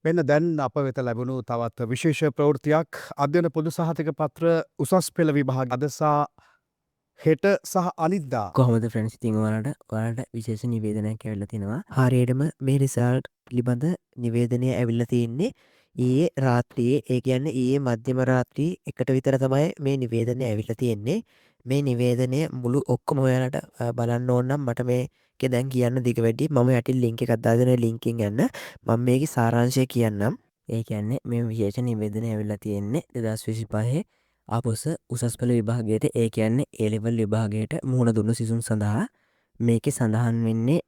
මෙන්න දැන් අප වෙත ලැබුණු තවත් විශේෂ ප්‍රවෘත්තියක් අධ්‍යයන පොදු සහතික පත්‍ර උසස් පෙළ විභාග අදසා හෙට සහ අනිද්දා. කොහොමද ෆ්‍රෙන්ඩ්ස් ඉතින් ඔයාලට විශේෂ නිවේදනයක් ඇවිල්ලා තිනවා. හරියටම මේ රිසල්ට් පිළිබඳ නිවේදනය ඇවිල්ලා තියෙන්නේ ඊයේ රාත්‍රියේ ඒ කියන්නේ ඊයේ මධ්‍යම රාත්‍රී එකට විතර තමයි මේ නිවේදනය ඇවිල්ලා තියෙන්නේ. මේ නිවේදනය මුළු ඔක්කොම ඔයාලට බලන්න ඕන නම් මට මේකේ දැන් කියන්න දිග වැඩි. මම යටින් ලින්ක් එකක් දාලා දෙනවා ලින්කින් යන්න. මම මේකේ සාරාංශය කියන්නම්. ඒ කියන්නේ මේ විශේෂ නිවේදනය ඇවිල්ලා තියෙන්නේ 2025 ආපොස උසස් පෙළ විභාගයට ඒ කියන්නේ ඒලෙවල් විභාගයට මුහුණ දුන්නු සිසුන් සඳහා මේක සඳහන් වෙන්නේ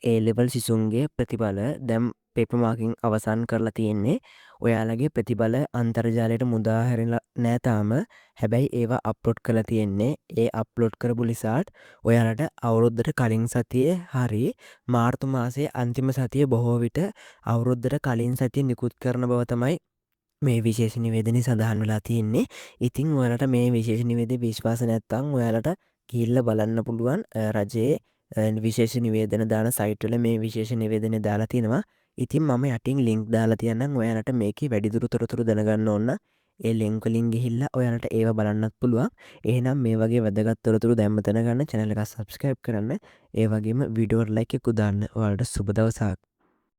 ඒලෙවල් සිසුන්ගේ ප්‍රතිබල දැම් පෙපමාකින් අවසන් කරලා තියෙන්නේ ඔයාලගේ ප්‍රතිබල අන්තර්ජාලයට මුදාහැරලා නෑතාම හැබැයි ඒවා අප්ලෝඩ් කළ තියෙන්නේ ඒ අප්ලෝඩ් කරපු ලිසාට් ඔයාලට අවුරුද්ධට කලින් සතිය හරි මාර්තු මාසේ අන්තිම සතිය බොහෝ විට අවුරුද්ධට කලින් සතිය නිකුත් කරන බව තමයි මේ විශේෂ නිවේදනය සඳහන් වෙලා තියෙන්නේ. ඉතින් ඔයාලට මේ විශේෂ නිවේදනය විශ්වාස නැත්තම් ඔයාලට ගිහිල්ලා බලන්න පුළුවන් රජයේ විශේෂ නිවේදන දාන සයිට් වල මේ විශේෂ නිවේදනය දාලා තිනවා. ඉතින් මම යටින් ලින්ක් දාලා තියන්නම් ඔයාලට මේකේ වැඩිදුර තොරතුරු දැනගන්න ඕන නම් ඒ ලින්ක් වලින් ගිහිල්ලා ඔයාලට ඒව බලන්නත් පුළුවන්. එහෙනම් මේ වගේ වැදගත් තොරතුරු දැම්ම දැනගන්න channel එක subscribe කරන්න. ඒ වගේම වීඩියෝවට like එකක් දාන්න. ඔයාලට සුබ දවසක්.